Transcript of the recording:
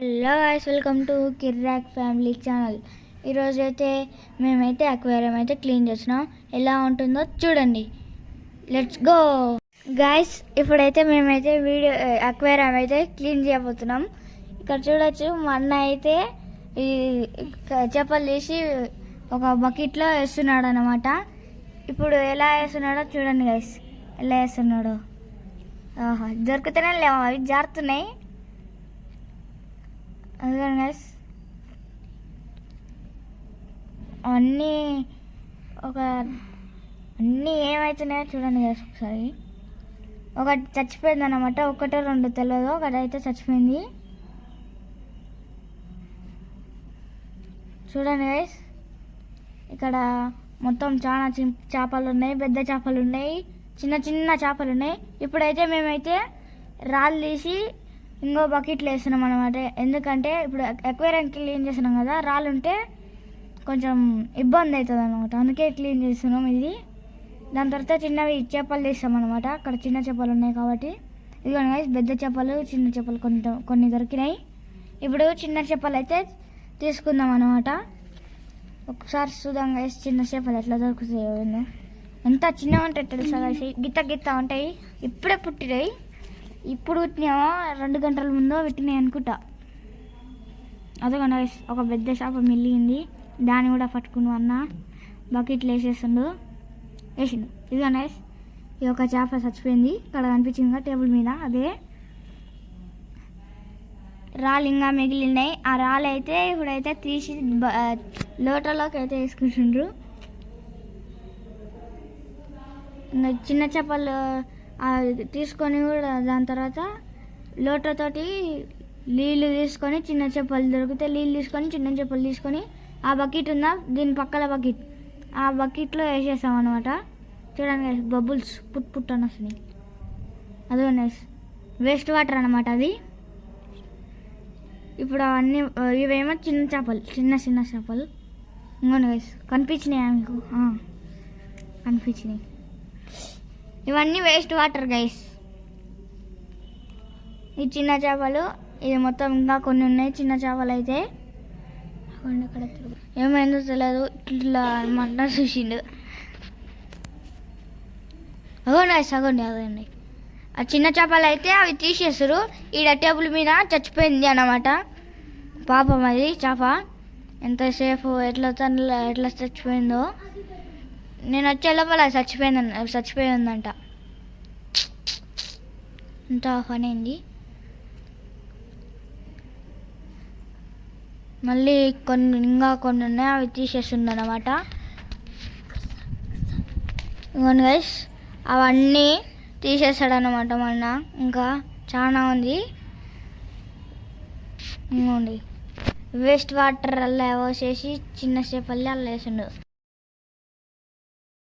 Hello guys, welcome to Kirrak family channel. ఈరోజు అయితే మేమైతే అక్వేరియం అయితే క్లీన్ చేసినాం. ఎలా ఉంటుందో చూడండి. Let's go guys. ఇప్పుడైతే మేమైతే అక్వేరియం అయితే క్లీన్ చేయబోతున్నాం. ఇక్కడ చూడొచ్చు, మా అన్న అయితే ఈ చేపలు తీసి ఒక బకెట్లో వేస్తున్నాడు అన్నమాట. ఇప్పుడు ఎలా వేస్తున్నాడో చూడండి గైస్, ఎలా వేస్తున్నాడో. దొరుకుతూనే లేవు, అవి జారుతున్నాయి. అదే గైస్, అన్నీ ఏమవుతున్నాయో చూడండి గైస్. ఒకసారి ఒకటి చచ్చిపోయింది అన్నమాట, ఒకటో రెండు తెలియదు, ఒకటి అయితే చచ్చిపోయింది. చూడండి గైస్, ఇక్కడ మొత్తం చాలా చేపలు ఉన్నాయి, పెద్ద చేపలు ఉన్నాయి, చిన్న చిన్న చేపలు ఉన్నాయి. ఇప్పుడైతే మేమైతే రాళ్ళు తీసి ఇంకో బకెట్లో వేస్తున్నాం అనమాట. ఎందుకంటే ఇప్పుడు అక్వేరియం క్లీన్ చేస్తున్నాం కదా, రాళ్ళు ఉంటే కొంచెం ఇబ్బంది అవుతుంది అనమాట, అందుకే క్లీన్ చేస్తున్నాం ఇది. దాని తర్వాత చిన్నవి చేపలు తీస్తాం అనమాట. అక్కడ చిన్న చేపలు ఉన్నాయి కాబట్టి ఇదిగోండి గైస్, పెద్ద చేపలు చిన్న చేపలు కొన్ని దొరికినాయి. ఇప్పుడు చిన్న చేపలు అయితే తీసుకుందాం అనమాట. ఒకసారి చూద్దాం గైస్, చిన్న చేపలు ఎట్లా దొరుకుతాయో. ఎంత చిన్నగా ఉంటాయి తెలుసా గైస్, గిత్త గిత్త ఉంటాయి. ఇప్పుడే పుట్టినాయి, ఇప్పుడు పుట్టినామో 2 గంటల ముందో పెట్టినాయి అనుకుంటా. అదొక ఒక పెద్ద చేప మిగిలింది, దాన్ని కూడా పట్టుకుని అన్న బకెట్లు వేసిండు. ఇదిగో నైస్, ఈ ఒక చేప చచ్చిపోయింది. ఇక్కడ కనిపించింది టేబుల్ మీద, అదే రాళ్ళు ఇంకా మిగిలినాయి. ఆ రాళ్ళు అయితే ఇప్పుడైతే తీసి లోటలోకి అయితే వేసుకుంటుండ్రు. ఇంకా చిన్న చేపలు తీసుకొని కూడా దాని తర్వాత లోటతోటి నీళ్ళు తీసుకొని, చిన్న చేపలు దొరికితే నీళ్ళు తీసుకొని, చిన్న చేపలు తీసుకొని ఆ బకెట్ ఉందా, దీని పక్కల బకెట్, ఆ బకెట్లో వేసేసాం అనమాట. చూడండి బబుల్స్ పుట్ అని వస్తున్నాయి. అదే నైస్, వేస్ట్ వాటర్ అనమాట అది. ఇప్పుడు అవన్నీ ఇవేమో చిన్న చేపలు, చిన్న చిన్న చేపలు. ఇంకోండి గైస్, కనిపించినాయా మీకు? కనిపించినాయి. ఇవన్నీ వేస్ట్ వాటర్ గైస్. ఈ చిన్న చేపలు, ఇది మొత్తం ఇంకా కొన్ని ఉన్నాయి చిన్న చేపలు అయితే. ఏమైందో తెలియదు, ఇట్లా మంట చూసిండు. అగోండి. ఆ చిన్న చేపలు అయితే అవి తీసేస్తారు. ఈడ టేబుల్ మీద చచ్చిపోయింది అన్నమాట. పాపం అది చేప ఎంతసేపు ఎట్లా చచ్చిపోయిందో. నేను వచ్చే లోపల చచ్చిపోయిందంట. ఇంత పని అయింది. మళ్ళీ ఇంకా కొన్ని ఉన్నాయి, అవి తీసేస్తుంది అన్నమాట. ఇవ్వండి గైస్, అవన్నీ తీసేస్తాడనమాట మొన్న. ఇంకా చాలా ఉంది. ఇంకోండి వేస్ట్ వాటర్ అలా వేసేసి చిన్న చేపల్లి అలా వేసిండు.